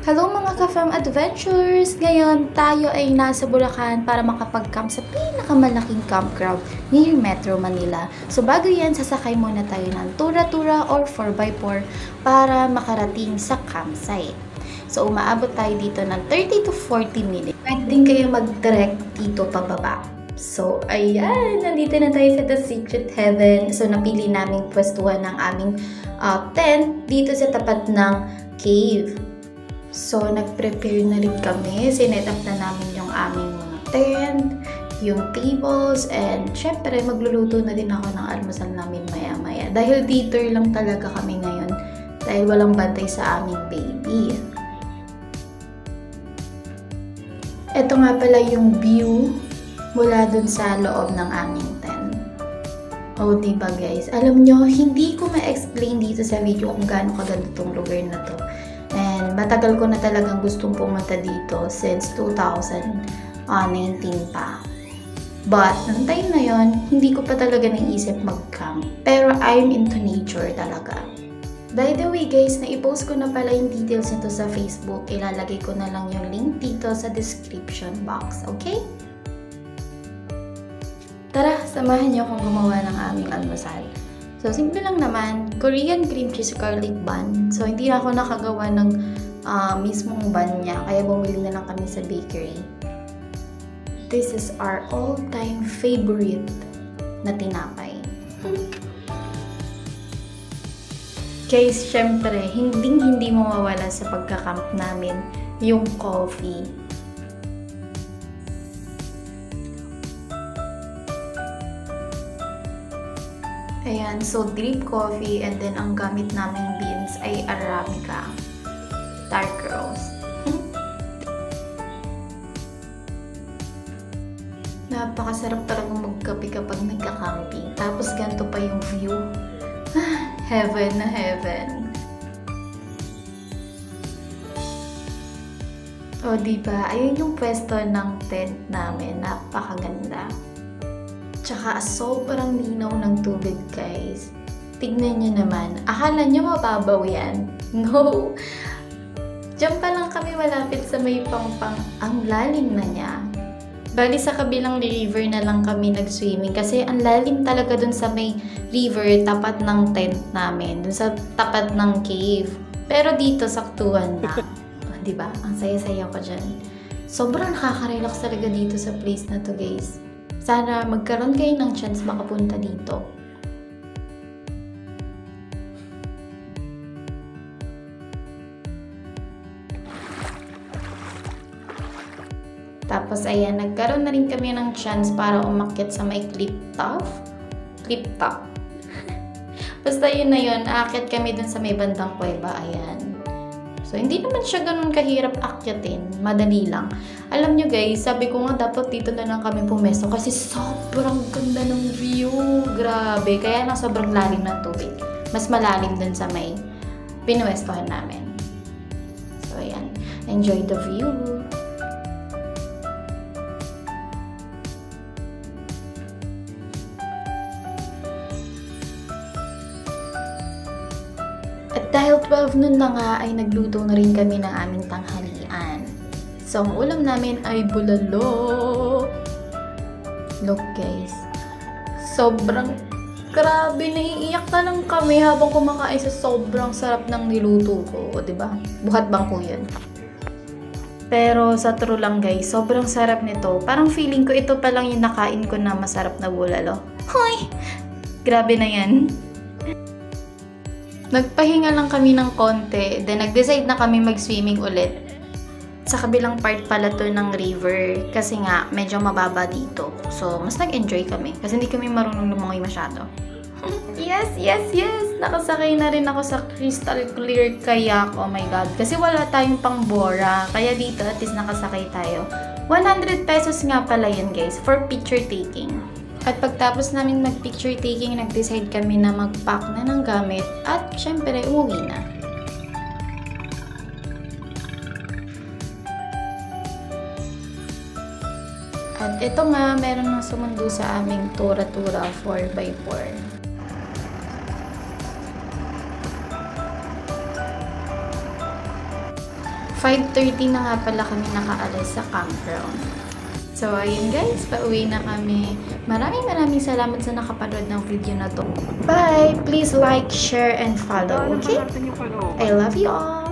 Hello mga ka-fam adventures! Ngayon, tayo ay nasa Bulacan para makapag-camp sa pinakamalaking campground near Metro Manila. So bago yan, sasakay muna tayo ng tura-tura or 4x4 para makarating sa campsite. So umaabot tayo dito ng 30 to 40 minutes. Pwede din kayo mag-direct dito pababa. So ayan, nandito na tayo sa The Secret Heaven. So napili naming pwestuhan ng aming tent dito sa tapat ng cave. So, nag-prepare na rin kami. Sinet up na namin yung aming mga tent, yung tables, and syempre, magluluto na din ako ng almusal namin maya-maya. Dahil dito lang talaga kami ngayon. Dahil walang bantay sa aming baby. Ito nga pala yung view mula dun sa loob ng aming tent. O, diba guys? Alam nyo, hindi ko ma-explain dito sa video kung gaano kaganda tong lugar na to. And matagal ko na talagang gustong pumunta dito since 2019 pa. But, nung time na yon, hindi ko pa talaga naisip mag-camp. Pero I'm into nature talaga. By the way guys, na-post ko na pala yung details nito sa Facebook. Ilalagay ko na lang yung link dito sa description box, okay? Tara, samahan niyo akong gumawa ng aming almusal. So, simple lang naman. Korean cream cheese garlic bun. So, hindi na ako nakagawa ng mismong bun niya. Kaya bumili na lang kami sa bakery. This is our all-time favorite na tinapay. Guys, syempre, hindi mawawala sa pagkakamp namin yung coffee. Ayan, so drip coffee and then ang gamit naming beans ay Arabica, dark roast. Napakasarap talagang magkape kapag nagka-camping. Tapos ganito pa yung view. Heaven na heaven. O diba, ayun yung pwesto ng tent namin. Napakaganda. Tsaka sobrang linaw ng tubig guys. Tignan nyo naman. Akala nyo mababaw yan? No! Diyan pa lang kami malapit sa may pangpang. Ang lalim na niya. Bali sa kabilang river na lang kami nag-swimming. Kasi ang lalim talaga dun sa may river tapat ng tent namin. Dun sa tapat ng cave. Pero dito saktuhan na. Diba? Ang saya-saya ko dyan. Sobrang nakaka-relax talaga dito sa place na to guys. Sana magkaroon kayo ng chance makapunta dito. Tapos ayan, nagkaroon na rin kami ng chance para umakyat sa may cliff top. Basta yun na yun, aakyat kami dun sa may bandang kuweba. Ayan. So, hindi naman siya ganun kahirap akyatin. Madali lang. Alam nyo guys, sabi ko nga dapat dito na lang kami pumesto kasi sobrang ganda ng view. Grabe. Kaya na sobrang lalim ng tubig. Mas malalim dun sa may pinuwestohan namin. So, ayan. Enjoy the view. At dahil 12 noon na nga ay nagluto na rin kami ng aming tanghalian. So, ang ulam namin ay bulalo. Look guys. Sobrang grabe, naiiyak na lang kami habang kumakain sa sobrang sarap ng niluto ko. O, diba? Buhat bangko yun. Pero sa true lang guys, sobrang sarap nito. Parang feeling ko ito pa lang yung nakain ko na masarap na bulalo. Hoy! Grabe na yan. Nagpahinga lang kami ng konti, then nag-decide na kami mag-swimming ulit. Sa kabilang part pala to ng river, kasi nga medyo mababa dito. So, mas nag-enjoy kami, kasi hindi kami marunong lumangoy masyado. Yes! Nakasakay na rin ako sa crystal clear kayak, oh my god. Kasi wala tayong pang bora, kaya dito at least nakasakay tayo. 100 pesos nga pala yun guys, for picture taking. At pagtapos namin mag-picture taking, nag-decide kami na mag-pack na ng gamit at syempre umuwi na. At ito nga, meron nang sumundo sa aming tura-tura 4x4. 5:30 na nga pala kami nakaalis sa campground. So, ayun guys, pauwi na kami. Maraming salamat sa nakapanood ng video na to. Bye! Please like, share, and follow, okay? I love you all!